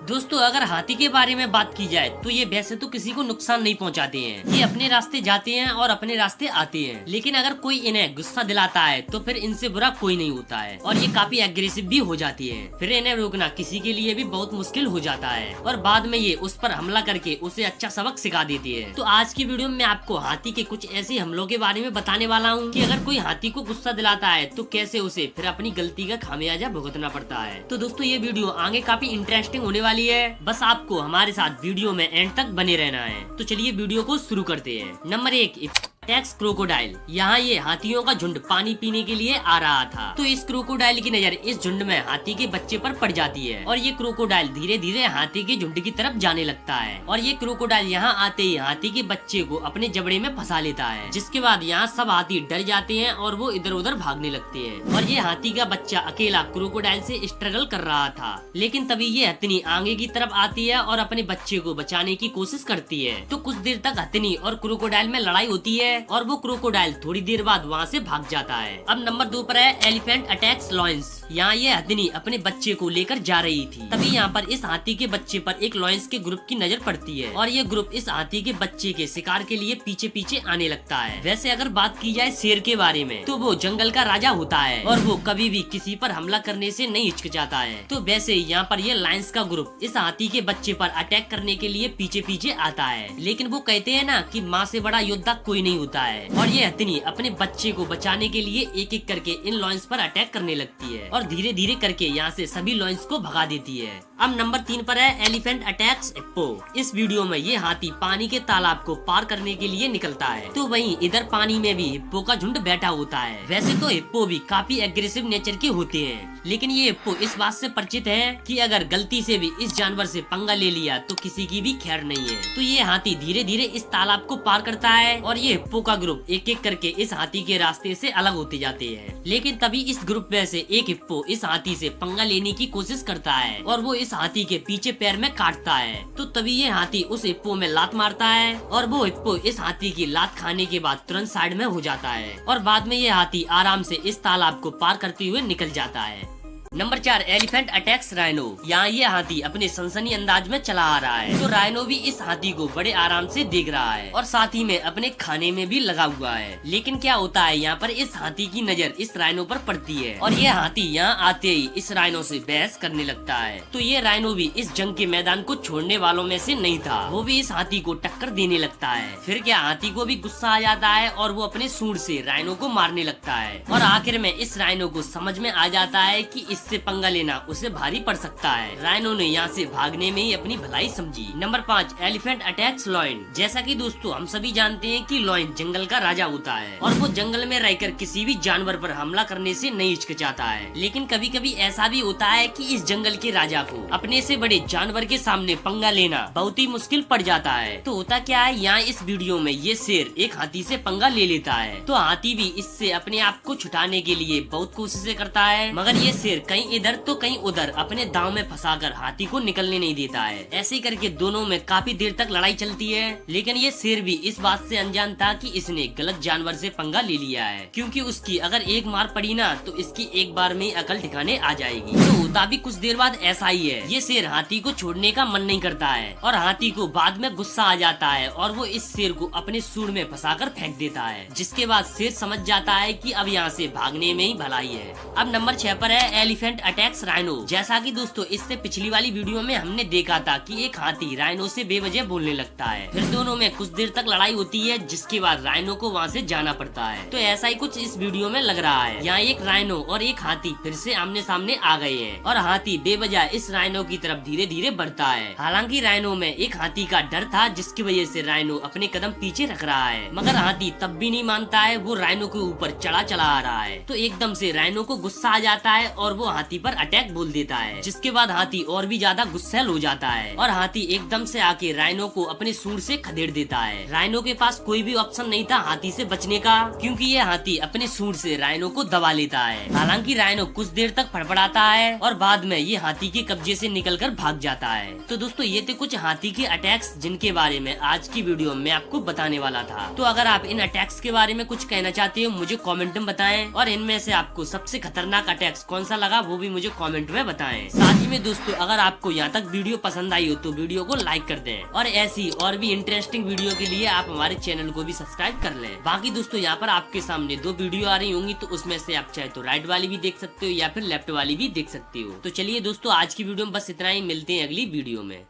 दोस्तों अगर हाथी के बारे में बात की जाए तो ये वैसे तो किसी को नुकसान नहीं पहुंचाते हैं। ये अपने रास्ते जाते हैं और अपने रास्ते आते हैं, लेकिन अगर कोई इन्हें गुस्सा दिलाता है तो फिर इनसे बुरा कोई नहीं होता है और ये काफी एग्रेसिव भी हो जाती है। फिर इन्हें रोकना किसी के लिए भी बहुत मुश्किल हो जाता है और बाद में ये उस पर हमला करके उसे अच्छा सबक सिखा देती है। तो आज की वीडियो में आपको हाथी के कुछ ऐसे हमलों के बारे में बताने वाला हूँ कि अगर कोई हाथी को गुस्सा दिलाता है तो कैसे उसे फिर अपनी गलती का खामियाजा भुगतना पड़ता है। तो दोस्तों ये वीडियो आगे काफी इंटरेस्टिंग होने वाली है, बस आपको हमारे साथ वीडियो में एंड तक बने रहना है। तो चलिए वीडियो को शुरू करते हैं। Number 1, attacks crocodile. यहाँ ये हाथियों का झुंड पानी पीने के लिए आ रहा था, तो इस क्रोकोडाइल की नजर इस झुंड में हाथी के बच्चे पर पड़ जाती है और ये क्रोकोडाइल धीरे धीरे हाथी के झुंड की तरफ जाने लगता है और ये क्रोकोडाइल यहाँ आते ही हाथी के बच्चे को अपने जबड़े में फंसा लेता है, जिसके बाद यहाँ सब हाथी डर जाते हैं और वो इधर उधर भागने लगते हैं और ये हाथी का बच्चा अकेला क्रोकोडाइल से स्ट्रगल कर रहा था। लेकिन तभी ये हथनी आगे की तरफ आती है और अपने बच्चे को बचाने की कोशिश करती है। तो कुछ देर तक हथनी और क्रोकोडाइल में लड़ाई होती है और वो क्रोकोडाइल थोड़ी देर बाद वहाँ से भाग जाता है। अब नंबर 2 पर है एलिफेंट अटैक्स लॉयंस। यहाँ ये हथनी अपने बच्चे को लेकर जा रही थी, तभी यहाँ पर इस हाथी के बच्चे पर एक लॉयंस के ग्रुप की नजर पड़ती है और ये ग्रुप इस हाथी के बच्चे के शिकार के लिए पीछे पीछे आने लगता है। वैसे अगर बात की जाए शेर के बारे में तो वो जंगल का राजा होता है और वो कभी भी किसी पर हमला करने से नहीं हिचकिचाता है। तो वैसे यहाँ पर ये लायंस का ग्रुप इस हाथी के बच्चे पर अटैक करने के लिए पीछे पीछे आता है, लेकिन वो कहते हैं ना कि माँ से बड़ा योद्धा कोई नहीं होता है और ये हथनी अपने बच्चे को बचाने के लिए एक एक करके इन लॉयंस पर अटैक करने लगती है और धीरे धीरे करके यहाँ से सभी लॉयंस को भगा देती है। अब नंबर 3 पर है एलिफेंट अटैक्स हिप्पो। इस वीडियो में ये हाथी पानी के तालाब को पार करने के लिए निकलता है, तो वहीं इधर पानी में भी हिप्पो का झुंड बैठा होता है। वैसे तो हिप्पो भी काफी एग्रेसिव नेचर के होते हैं, लेकिन ये हिप्पो इस बात से परिचित है कि अगर गलती से भी इस जानवर से पंगा ले लिया तो किसी की भी खैर नहीं है। तो ये हाथी धीरे धीरे इस तालाब को पार करता है और ये हिप्पो का ग्रुप एक एक करके इस हाथी के रास्ते से अलग होते जाते हैं। लेकिन तभी इस ग्रुप में से एक हिप्पो इस हाथी से पंगा लेने की कोशिश करता है और वो इस हाथी के पीछे पैर में काटता है। तो तभी ये हाथी उस हिप्पो में लात मारता है और वो हिप्पो इस हाथी की लात खाने के बाद तुरंत साइड में हो जाता है और बाद में ये हाथी आराम से इस तालाब को पार करते हुए निकल जाता है। Number 4, elephant attacks rhino. यहाँ ये हाथी अपने सनसनी अंदाज में चला आ रहा है, तो राइनो भी इस हाथी को बड़े आराम से देख रहा है और साथ ही में अपने खाने में भी लगा हुआ है। लेकिन क्या होता है, यहाँ पर इस हाथी की नजर इस राइनो पर पड़ती है और ये हाथी यहाँ आते ही इस राइनो से बहस करने लगता है। तो ये राइनो भी इस जंग के मैदान को छोड़ने वालों में से नहीं था, वो भी इस हाथी को टक्कर देने लगता है। फिर क्या हाथी को भी गुस्सा आ जाता है और वो अपने सूंड से राइनो को मारने लगता है और आखिर में इस राइनो को समझ में आ जाता है कि इससे पंगा लेना उसे भारी पड़ सकता है। राइनो ने यहाँ से भागने में ही अपनी भलाई समझी। Number 5, elephant attacks lion. जैसा कि दोस्तों हम सभी जानते हैं कि लॉयन जंगल का राजा होता है और वो जंगल में रहकर किसी भी जानवर पर हमला करने से नहीं हिचकिचाता है। लेकिन कभी कभी ऐसा भी होता है कि इस जंगल के राजा को अपने से बड़े जानवर के सामने पंगा लेना बहुत ही मुश्किल पड़ जाता है। तो होता क्या है, यहाँ इस वीडियो में ये शेर एक हाथी से पंगा ले लेता है, तो हाथी भी इससे अपने आप को छुटाने के लिए बहुत कोशिशें करता है, मगर ये शेर कहीं इधर तो कहीं उधर अपने दांव में फंसाकर हाथी को निकलने नहीं देता है। ऐसे करके दोनों में काफी देर तक लड़ाई चलती है, लेकिन ये शेर भी इस बात से अनजान था कि इसने गलत जानवर से पंगा ले लिया है, क्योंकि उसकी अगर एक मार पड़ी ना तो इसकी एक बार में अकल ठिकाने आ जाएगी। तो होता भी कुछ देर बाद ऐसा ही है, ये शेर हाथी को छोड़ने का मन नहीं करता है और हाथी को बाद में गुस्सा आ जाता है और वो इस शेर को अपने सूंड में फंसाकर फेंक देता है, जिसके बाद शेर समझ जाता है कि अब यहाँ से भागने में ही भलाई है। अब नंबर 6 पर है एलिफेंट अटैक्स राइनो। जैसा कि दोस्तों इससे पिछली वाली वीडियो में हमने देखा था कि एक हाथी राइनो से बेवजह बोलने लगता है, फिर दोनों में कुछ देर तक लड़ाई होती है, जिसके बाद राइनो को वहाँ से जाना पड़ता है। तो ऐसा ही कुछ इस वीडियो में लग रहा है, यहाँ एक राइनो और एक हाथी फिर से आमने सामने आ गए हैं और हाथी बेवजह इस राइनो की तरफ धीरे धीरे बढ़ता है। हालांकि राइनो में एक हाथी का डर था, जिसकी वजह से राइनो अपने कदम पीछे रख रहा है, मगर हाथी तब भी नहीं मानता है, वो राइनो के ऊपर चला आ रहा है। तो एकदम से राइनो को गुस्सा आ जाता है और वो हाथी पर अटैक बोल देता है, जिसके बाद हाथी और भी ज्यादा गुस्सैल हो जाता है और हाथी एकदम से आके राइनो को अपने सूंड से खदेड़ देता है। राइनो के पास कोई भी ऑप्शन नहीं था हाथी से बचने का, क्योंकि ये हाथी अपने सूंड से राइनो को दबा लेता है। हालांकि राइनो कुछ देर तक फड़फड़ाता है और बाद में ये हाथी के कब्जे से निकलकर भाग जाता है। तो दोस्तों ये थे कुछ हाथी के अटैक्स, जिनके बारे में आज की वीडियो में आपको बताने वाला था। तो अगर आप इन अटैक्स के बारे में कुछ कहना चाहते हो मुझे कॉमेंट में बताएं और इनमें से आपको सबसे खतरनाक अटैक्स कौन सा लगा वो भी मुझे कमेंट में बताएं। साथ ही में दोस्तों अगर आपको यहाँ तक वीडियो पसंद आई हो तो वीडियो को लाइक कर दें और ऐसी और भी इंटरेस्टिंग वीडियो के लिए आप हमारे चैनल को भी सब्सक्राइब कर लें। बाकी दोस्तों यहाँ पर आपके सामने 2 वीडियो आ रही होंगी, तो उसमें से आप चाहे तो राइट वाली भी देख सकते हो या फिर लेफ्ट वाली भी देख सकते हो। तो चलिए दोस्तों आज की वीडियो में बस इतना ही, मिलते हैं अगली वीडियो में।